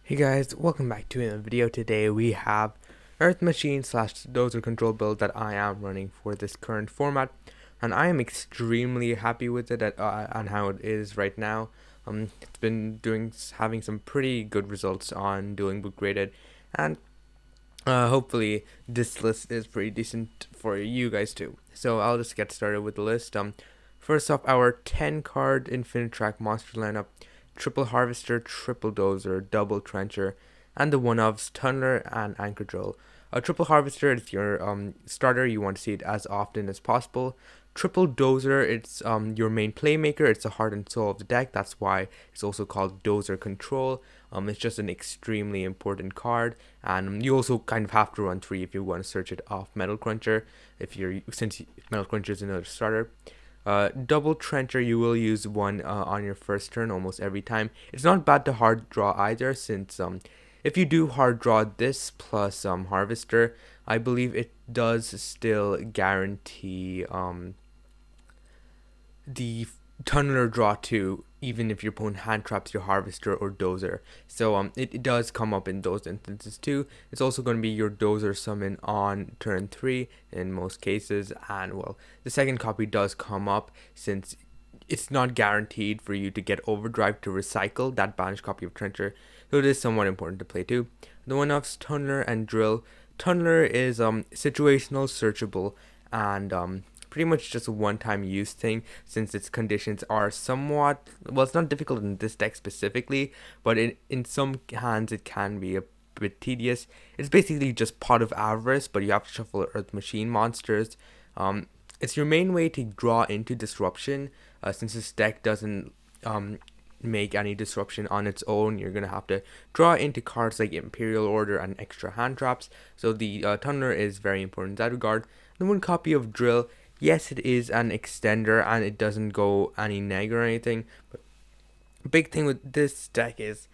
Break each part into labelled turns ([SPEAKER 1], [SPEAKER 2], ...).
[SPEAKER 1] Hey guys, welcome back to another video. Today we have Earth Machine slash Dozer control build that I am running for this current format, and I am extremely happy with it on how it is right now. It's been having some pretty good results on doing book graded, and hopefully this list is pretty decent for you guys too. So I'll just get started with the list. First off, our 10 card infinite track monster lineup: triple harvester, triple dozer, double trencher, and the one-offs tunneler and anchor drill. A triple harvester is your starter. You want to see it as often as possible. Triple dozer, it's your main playmaker. It's the heart and soul of the deck. That's why it's also called dozer control. It's just an extremely important card, and you also kind of have to run 3 if you want to search it off Metal Cruncher. Since Metal Cruncher is another starter. Double trencher, you will use one on your first turn almost every time. It's not bad to hard draw either, since if you do hard draw this plus harvester, I believe it does still guarantee the tunneler draw too, even if your opponent hand traps your harvester or dozer. So it does come up in those instances too. It's also going to be your dozer summon on turn 3 in most cases, and well, the second copy does come up since it's not guaranteed for you to get overdrive to recycle that banished copy of trencher, so it is somewhat important to play too. The one-offs tunneler and drill. Tunneler is situational, searchable, and pretty much just a one-time use thing, since its conditions are somewhat, well, it's not difficult in this deck specifically, but in some hands it can be a bit tedious. It's basically just Pot of Avarice, but you have to shuffle Earth Machine monsters. It's your main way to draw into disruption, since this deck doesn't make any disruption on its own. You're gonna have to draw into cards like Imperial Order and extra hand traps, so the tunneler is very important in that regard. The one copy of drill, yes, it is an extender and it doesn't go any neg or anything, but big thing with this deck is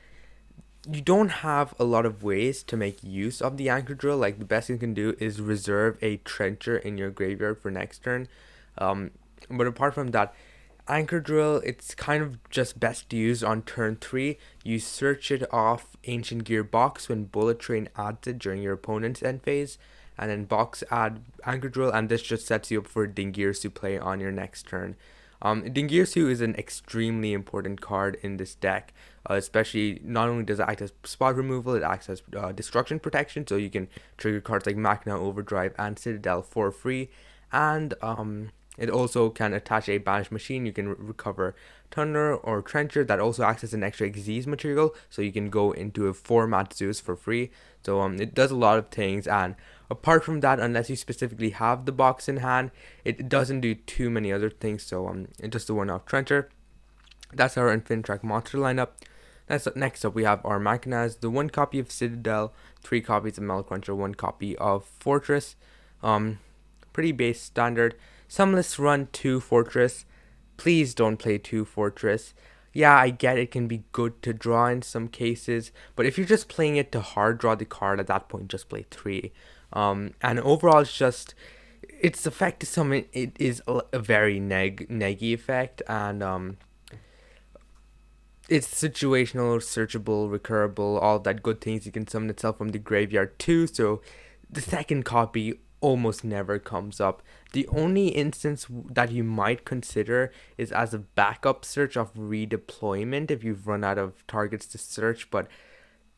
[SPEAKER 1] you don't have a lot of ways to make use of the anchor drill. Like, the best you can do is reserve a trencher in your graveyard for next turn, but apart from that, anchor drill, it's kind of just best used on turn 3. You search it off Ancient Gear box when Bullet Train adds it during your opponent's end phase, and then box add anchor drill, and this just sets you up for Dingirsu play on your next turn. Dingirsu is an extremely important card in this deck, especially not only does it act as spot removal, it acts as destruction protection, so you can trigger cards like Machina, Overdrive, and Citadel for free, and it also can attach a banished machine. You can recover Tunneler or Trencher. That also acts as an extra Xyz material, so you can go into a format Zeus for free. So it does a lot of things, and apart from that, unless you specifically have the box in hand, it doesn't do too many other things. So it's just the one-off Trencher. That's our Infinite Track monster lineup. Next up, we have our Machinas, the 1 copy of Citadel, 3 copies of Metal Cruncher, 1 copy of Fortress. Pretty base standard. Some lists run 2 Fortress. Please don't play 2 Fortress. Yeah, I get it can be good to draw in some cases, but if you're just playing it to hard draw the card, at that point just play 3. And overall, its effect is something, it is a very neggy effect, and it's situational, searchable, recurable, all that good things. You can summon itself from the graveyard too, so the second copy almost never comes up. The only instance that you might consider is as a backup search of redeployment if you've run out of targets to search, but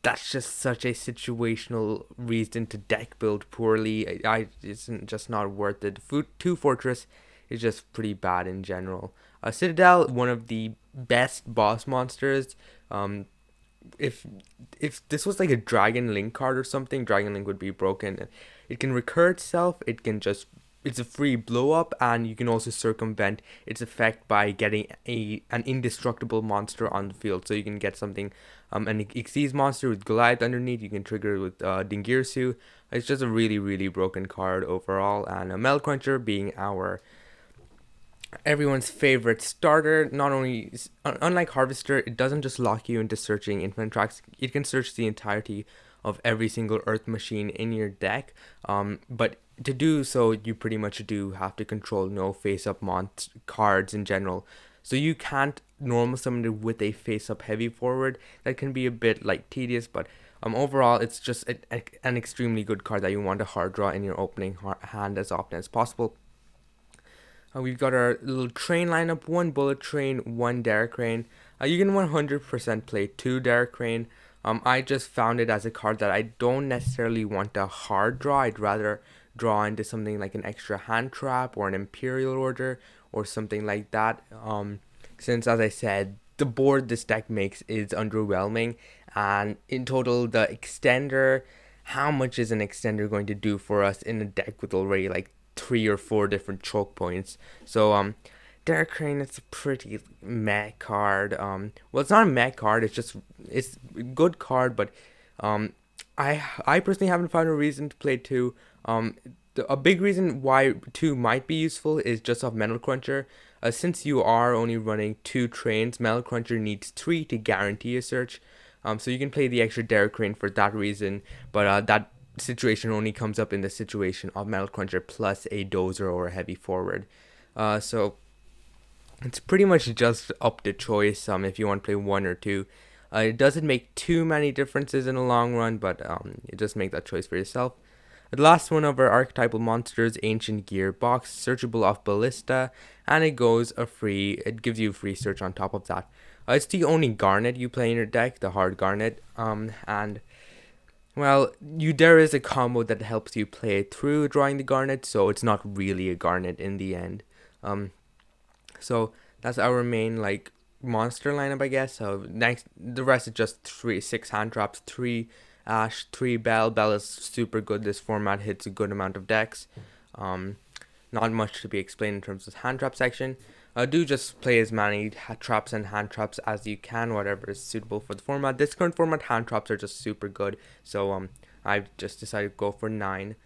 [SPEAKER 1] that's just such a situational reason to deck build poorly. It's just not worth it. 2 Fortress is just pretty bad in general. Citadel, one of the best boss monsters. If this was like a Dragon Link card or something, Dragon Link would be broken. It can recur itself. It's a free blow up, and you can also circumvent its effect by getting an indestructible monster on the field. So you can get something, an Xyz monster with Goliath underneath. You can trigger it with Dingirsu. It's just a really broken card overall. And a Metal Cruncher being everyone's favorite starter. Not only, unlike Harvester, it doesn't just lock you into searching infinite tracks. It can search the entirety of every single Earth Machine in your deck, but to do so, you pretty much do have to control no face-up cards in general. So you can't normal summoned with a face-up heavy forward. That can be a bit like tedious, but overall it's just an extremely good card that you want to hard draw in your opening hand as often as possible. We've got our little train lineup: one bullet train, one Derek Crane. You can 100% play two Derek Crane. I just found it as a card that I don't necessarily want to hard draw. I'd rather draw into something like an extra hand trap or an Imperial Order or something like that. Since, as I said, the board this deck makes is underwhelming, and in total, the extender, how much is an extender going to do for us in a deck with already like 3 or 4 different choke points? So Derek Crane, it's a pretty meh card. Well, it's not a meh card. It's a good card, but I personally haven't found a reason to play two. A big reason why two might be useful is just off Metal Cruncher. Since you are only running 2 trains, Metal Cruncher needs 3 to guarantee a search. So you can play the extra Derek Crane for that reason, but that situation only comes up in the situation of Metal Cruncher plus a Dozer or a heavy forward. So it's pretty much just up to choice if you want to play 1 or 2. It doesn't make too many differences in the long run, but you just make that choice for yourself. The last one of our archetypal monsters, Ancient Gearbox, searchable off Ballista, and it gives you a free search on top of that. It's the only Garnet you play in your deck, the hard Garnet, and well, there is a combo that helps you play through drawing the Garnet, so it's not really a Garnet in the end. So that's our main monster lineup, I guess. So next, the rest is just 6 hand traps, 3 Ash, 3 Bell. Bell is super good. This format hits a good amount of decks. Not much to be explained in terms of the hand trap section. Do just play as many traps and hand traps as you can, whatever is suitable for the format. This current format, hand traps are just super good. So I've just decided to go for 9.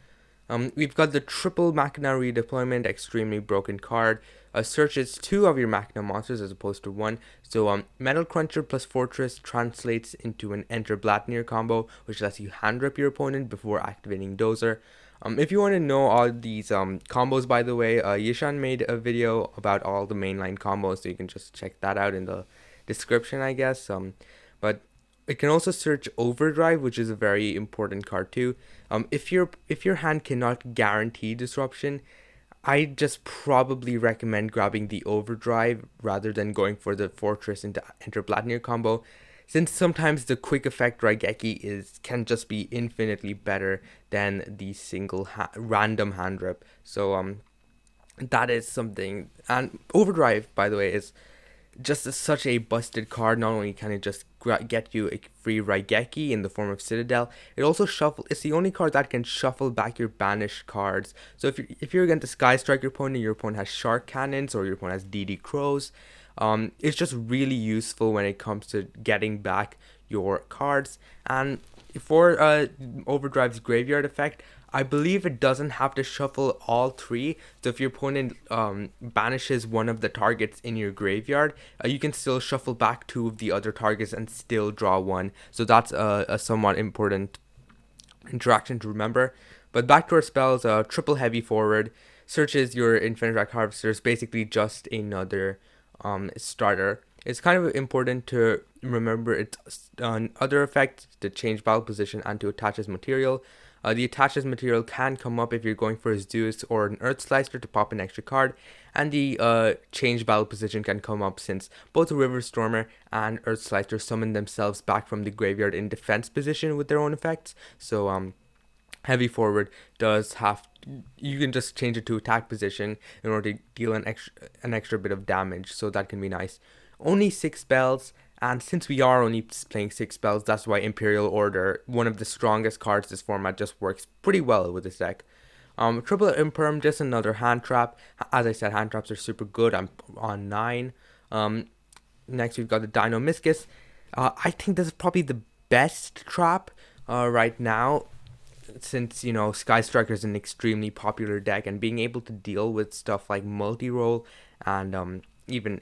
[SPEAKER 1] We've got the triple Machina redeployment, extremely broken card. Searches 2 of your Machina monsters as opposed to 1. So Metal Cruncher plus Fortress translates into an Enter Blatnir combo, which lets you hand rip your opponent before activating Dozer. If you want to know all these combos, by the way, Yishan made a video about all the mainline combos, so you can just check that out in the description, I guess. But it can also search Overdrive, which is a very important card too. If your hand cannot guarantee disruption, I just probably recommend grabbing the Overdrive rather than going for the Fortress into Enter Blatnir combo, since sometimes the quick effect Raigeki can just be infinitely better than the single random hand rip. So that is something. And Overdrive, by the way, is just such a busted card. Not only can it just get you a free Raigeki in the form of Citadel, it also it's the only card that can shuffle back your banished cards. So if you're against a Sky Strike opponent, your opponent has Shark Cannons or your opponent has DD Crows, it's just really useful when it comes to getting back your cards. And for Overdrive's graveyard effect, I believe it doesn't have to shuffle all 3. So if your opponent banishes one of the targets in your graveyard, you can still shuffle back 2 of the other targets and still draw 1. So that's a somewhat important interaction to remember. But back to our spells, triple heavy forward searches your Infinite Rack Harvesters, basically just another starter. It's kind of important to remember its other effects, to change battle position and to attach as material. The attaches material can come up if you're going for a Zeus or an Earth Slicer to pop an extra card, and the change battle position can come up since both River Stormer and Earth Slicer summon themselves back from the graveyard in defense position with their own effects. So heavy forward you can just change it to attack position in order to deal an extra bit of damage, so that can be nice. Only 6 spells. And since we are only playing 6 spells, that's why Imperial Order, one of the strongest cards this format, just works pretty well with this deck. Triple Imperm, just another hand trap. As I said, hand traps are super good. I'm on 9. Next, we've got the Dino Miscus. I think this is probably the best trap right now, since, Sky Striker is an extremely popular deck, and being able to deal with stuff like multi-roll and even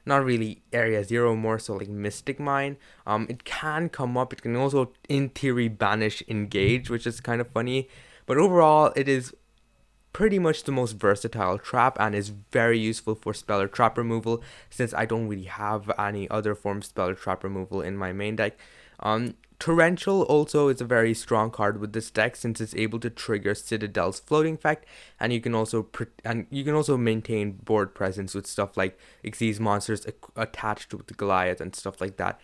[SPEAKER 1] not really Area 0, more so like Mystic Mine. It can come up. It can also, in theory, banish Engage, which is kind of funny. But overall, it is pretty much the most versatile trap and is very useful for spell or trap removal, since I don't really have any other form of spell or trap removal in my main deck. Torrential also is a very strong card with this deck, since it's able to trigger Citadel's floating effect, and you can also maintain board presence with stuff like Xyz monsters attached with the Goliath and stuff like that.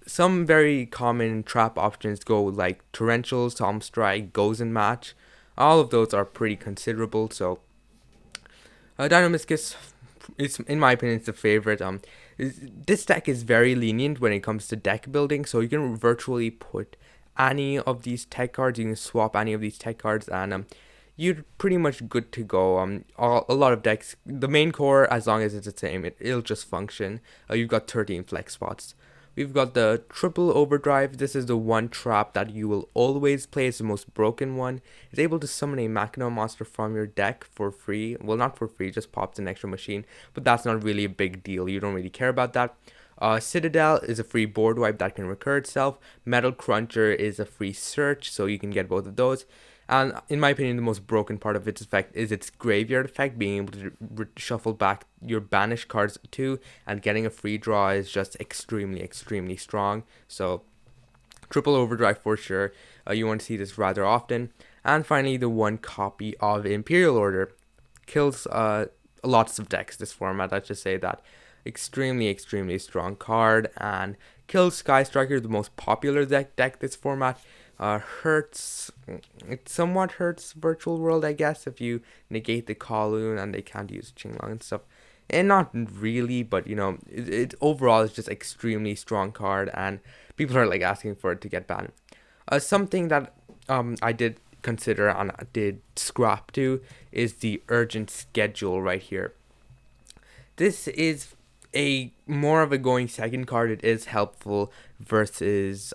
[SPEAKER 1] Some very common trap options go like Torrential, Psalm Strike, Goes and Match. All of those are pretty considerable. So Dynamiscus is, in my opinion, it's a favorite. This deck is very lenient when it comes to deck building, so you can virtually put any of these tech cards. You can swap any of these tech cards, and you're pretty much good to go. A lot of decks, the main core, as long as it's the same, it'll just function. You've got 13 flex spots. We've got the triple overdrive. This is the one trap that you will always play. It's the most broken one. It's able to summon a Machina monster from your deck for free. Well, not for free, just pops an extra machine. But that's not really a big deal. You don't really care about that. Citadel is a free board wipe that can recur itself. Metal Cruncher is a free search, so you can get both of those. And in my opinion, the most broken part of its effect is its graveyard effect, being able to shuffle back your banished cards too, and getting a free draw is just extremely, extremely strong. So, triple overdrive for sure. You want to see this rather often. And finally, the one copy of Imperial Order kills lots of decks this format. Let's just say that. Extremely, extremely strong card, and kills Sky Striker, the most popular deck this format. It somewhat hurts Virtual World, I guess, if you negate the Kowloon and they can't use Qinglong and stuff. And not really, but it overall is just extremely strong card, and people are like asking for it to get banned. Something that I did consider and I did scrap to is the urgent schedule right here. This is a more of a going second card. It is helpful versus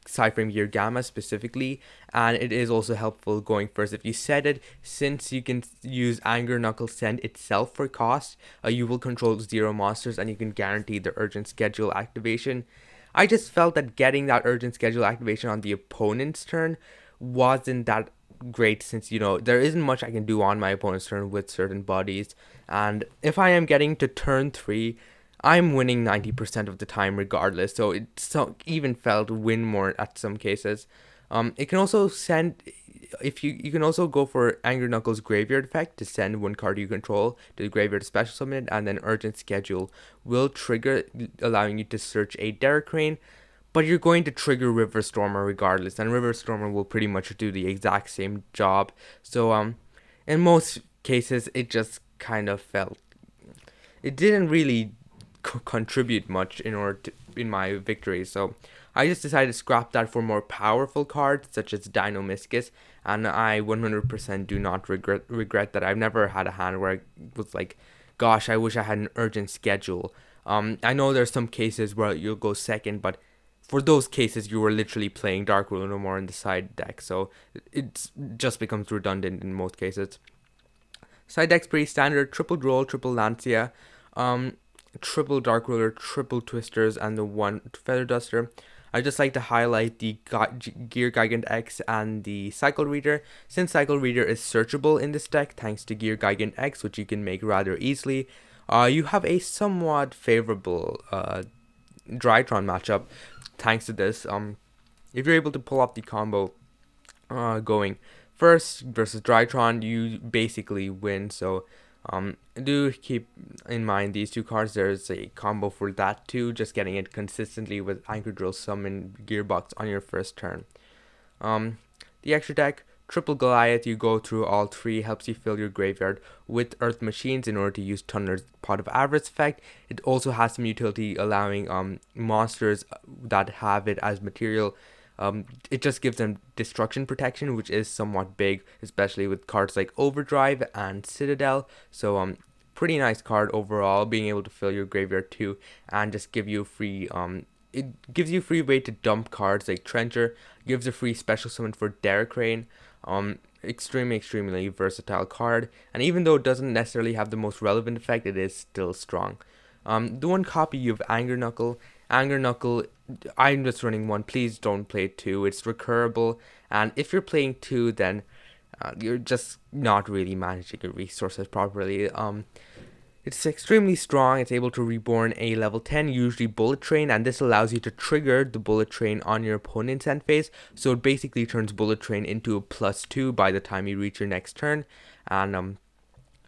[SPEAKER 1] Cypher Gear Gamma specifically, and it is also helpful going first if you set it, since you can use Anger Knuckle Send itself for cost. You will control 0 monsters and you can guarantee the urgent schedule activation. I just felt that getting that urgent schedule activation on the opponent's turn wasn't that great, since there isn't much I can do on my opponent's turn with certain bodies, and if I am getting to turn 3, I'm winning 90% of the time regardless, so it even felt win more at some cases. It can also send, if you can also go for Anger Knuckles Graveyard effect to send one card you control to the graveyard special summon it, and then Urgent Schedule will trigger, allowing you to search a Derek Crane, but you're going to trigger River Stormer regardless, and River Stormer will pretty much do the exact same job. So in most cases, it just kind of felt, it didn't really contribute much in my victory, so I just decided to scrap that for more powerful cards such as Dynamiscus, and I 100% do not regret that. I've never had a hand where I was like, gosh, I wish I had an urgent schedule. I know there's some cases where you'll go second, but for those cases you were literally playing Dark Ruler no more in the side deck, so it just becomes redundant in most cases. Side deck's pretty standard: triple Droll, triple Lancia, triple Dark Ruler, triple Twisters, and the one Feather Duster. I just like to highlight the Gear Gigant X and the Cycle Reader, since Cycle Reader is searchable in this deck thanks to Gear Gigant X, which you can make rather easily. You have a somewhat favorable Drytron matchup thanks to this. If you're able to pull off the combo going first versus Drytron, you basically win. So do keep in mind these two cards. There's a combo for that too, just getting it consistently with Anchor Drill, Summon, Gearbox on your first turn. The extra deck, triple Goliath, you go through all 3, helps you fill your graveyard with Earth Machines in order to use Tunneler's Pot of Avarice effect. It also has some utility, allowing monsters that have it as material. It just gives them destruction protection, which is somewhat big, especially with cards like Overdrive and Citadel. So pretty nice card overall, being able to fill your graveyard too, and just give you free it gives you free way to dump cards like Trencher, gives a free special summon for Derek Crane. Extremely versatile card, and even though it doesn't necessarily have the most relevant effect, it is still strong. The one copy you have Anger Knuckle. I'm just running 1, please don't play 2. It's recurable, and if you're playing 2, then You're just not really managing your resources properly. It's extremely strong. It's able to reborn a level 10, usually bullet train, and this allows you to trigger the bullet train on your opponent's end phase. So it basically turns bullet train into a +2 by the time you reach your next turn. And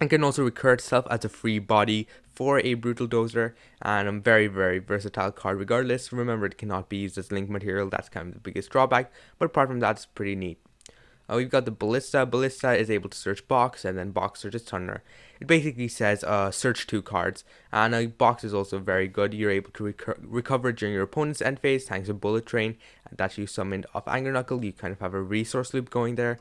[SPEAKER 1] it can also recur itself as a free body for a brutal dozer, and a very, very versatile card regardless. Remember, it cannot be used as link material. That's kind of the biggest drawback, but apart from that, it's pretty neat. We've got the Ballista. Ballista is able to search box, and then box searches Tunneler. It basically says search 2 cards, and box is also very good. You're able to recover during your opponent's end phase thanks to Bullet Train that you summoned off Anger Knuckle. You kind of have a resource loop going there.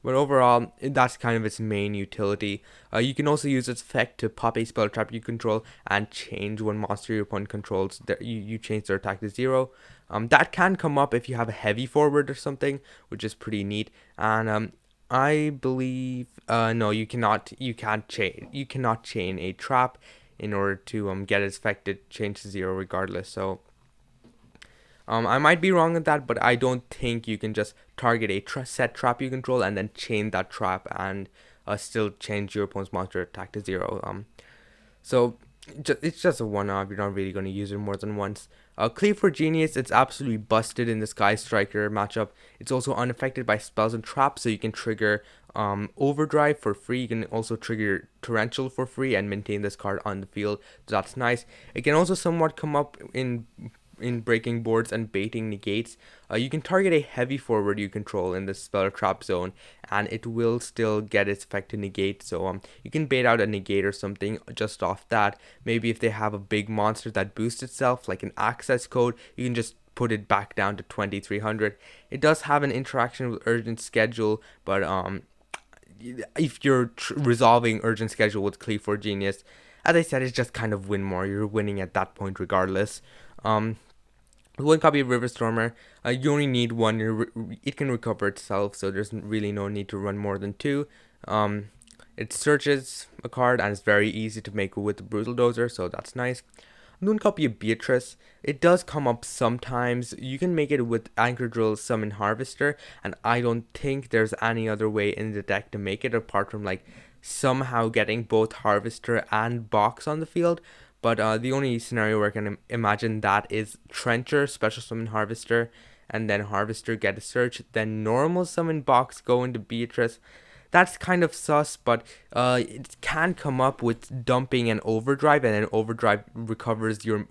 [SPEAKER 1] But overall, that's kind of its main utility. You can also use its effect to pop a spell trap you control and change one monster your opponent controls. You change their attack to 0. That can come up if you have a heavy forward or something, which is pretty neat. And I believe no, you cannot. You cannot chain a trap in order to get its effect to change to 0 regardless. So. I might be wrong with that, but I don't think you can just target a set trap you control and then chain that trap and still change your opponent's monster attack to 0. So it's just a one-off. You're not really going to use it more than once. Cleave for Genius, it's absolutely busted in the Sky Striker matchup. It's also unaffected by spells and traps, so you can trigger Overdrive for free. You can also trigger Torrential for free and maintain this card on the field. So that's nice. It can also somewhat come up in breaking boards and baiting negates. You can target a heavy forward you control in the spell or trap zone, and it will still get its effect to negate. So you can bait out a negate or something just off that. Maybe if they have a big monster that boosts itself, like an access code, you can just put it back down to 2300. It does have an interaction with Urgent Schedule, but if you're resolving Urgent Schedule with Cleave for Genius, as I said, it's just kind of win more. You're winning at that point regardless. One copy of River Stormer. You only need one. It can recover itself, so there's really no need to run more than 2. It searches a card, and it's very easy to make with the Brutal Dozer, so that's nice. One copy of Beatrice. It does come up sometimes. You can make it with Anchor Drill, Summon Harvester, and I don't think there's any other way in the deck to make it apart from like somehow getting both Harvester and Box on the field. But the only scenario where I can imagine that is Trencher, Special Summon Harvester, and then Harvester get a search, then Normal Summon Box go into Beatrice. That's kind of sus, but it can come up with dumping and Overdrive, and then Overdrive recovers your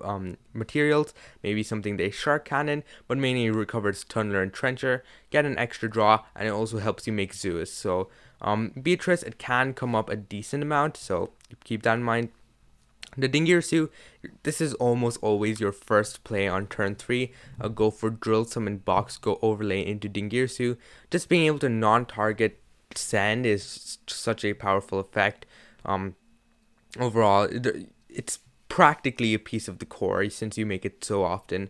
[SPEAKER 1] materials, maybe something they Shark Cannon, but mainly it recovers Tunneler and Trencher, get an extra draw, and it also helps you make Zeus. So Beatrice, it can come up a decent amount, so keep that in mind. The Dingirsu, this is almost always your first play on turn 3. Go for Drill, Summon Box, go overlay into Dingirsu. Just being able to non-target Send is such a powerful effect. Overall, it's practically a piece of the core since you make it so often.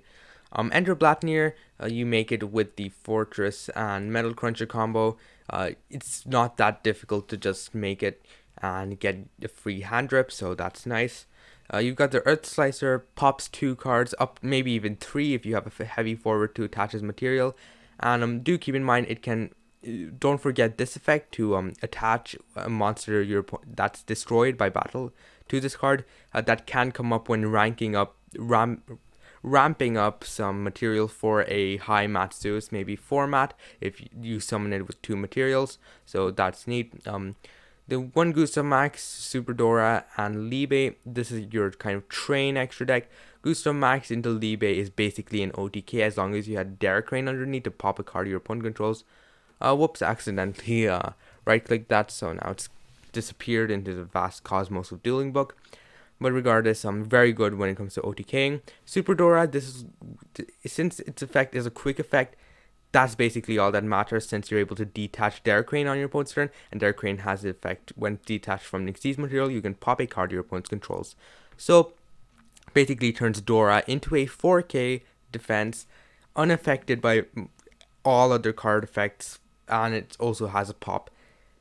[SPEAKER 1] Enter Blatnir, you make it with the Fortress and Metal Cruncher combo. It's not that difficult to just make it and get a free hand rip, so that's nice. You've got the Earth Slicer, pops 2 cards, up maybe even 3 if you have a heavy forward to attach as material. And do keep in mind, it can, don't forget this effect to attach a monster that's destroyed by battle to this card. That can come up when ramping up some material for a high mat Zeus, maybe 4 mat if you summon it with 2 materials, so that's neat. The one Gustav Max, Super Dora, and Libe, this is your kind of train extra deck. Gustav Max into Libe is basically an OTK as long as you had Derek Crane underneath to pop a card your opponent controls. Whoops, accidentally right click that, so now it's disappeared into the vast cosmos of Dueling Book. But regardless, very good when it comes to OTKing. Super Dora, since its effect is a quick effect, that's basically all that matters since you're able to detach Derek Crane on your opponent's turn, and Derek Crane has the effect when detached from Nixie's material, you can pop a card your opponent's controls. So basically turns Dora into a 4K defense, unaffected by all other card effects, and it also has a pop.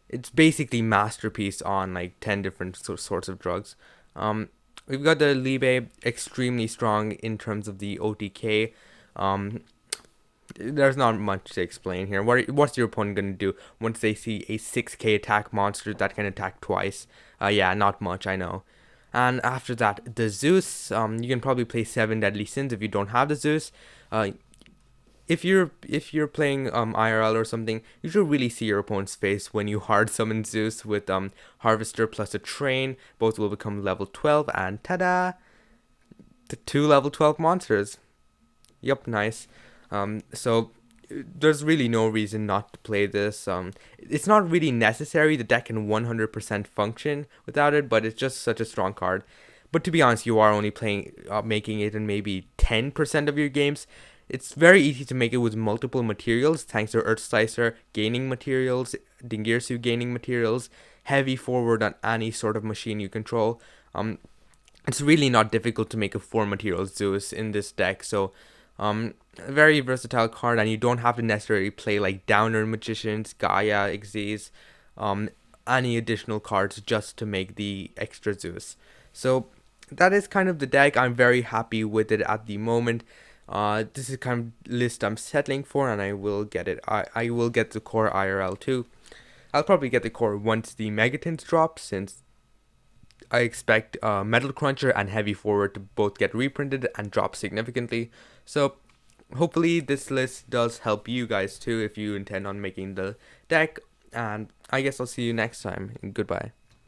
[SPEAKER 1] It's basically Masterpiece on like 10 different sorts of drugs. We've got the Libe, extremely strong in terms of the OTK. there's not much to explain here. What's your opponent gonna do once they see a 6k attack monster that can attack twice? Yeah, not much, I know. And after that, the Zeus. You can probably play 7 Deadly Sins if you don't have the Zeus. Uh, if you're playing IRL or something, you should really see your opponent's face when you hard summon Zeus with Harvester plus a Train. Both will become level 12, and tada, the 2 level 12 monsters. Yup, nice. So there's really no reason not to play this. It's not really necessary. The deck can 100% function without it, but it's just such a strong card. But to be honest, you are only playing, making it in maybe 10% of your games. It's very easy to make it with multiple materials, thanks to Earth Slicer gaining materials, Dingirsu gaining materials, heavy forward on any sort of machine you control. It's really not difficult to make a 4 material Zeus in this deck, so a very versatile card, and you don't have to necessarily play like Downer Magicians, Gaia, Xyz, any additional cards just to make the extra Zeus. So that is kind of the deck. I'm very happy with it at the moment. This is kind of list I'm settling for, and I will get it. I will get the core IRL too. I'll probably get the core once the Megatons drop, since I expect Metal Cruncher and Heavy Forward to both get reprinted and drop significantly. So hopefully this list does help you guys too if you intend on making the deck. And I guess I'll see you next time. Goodbye.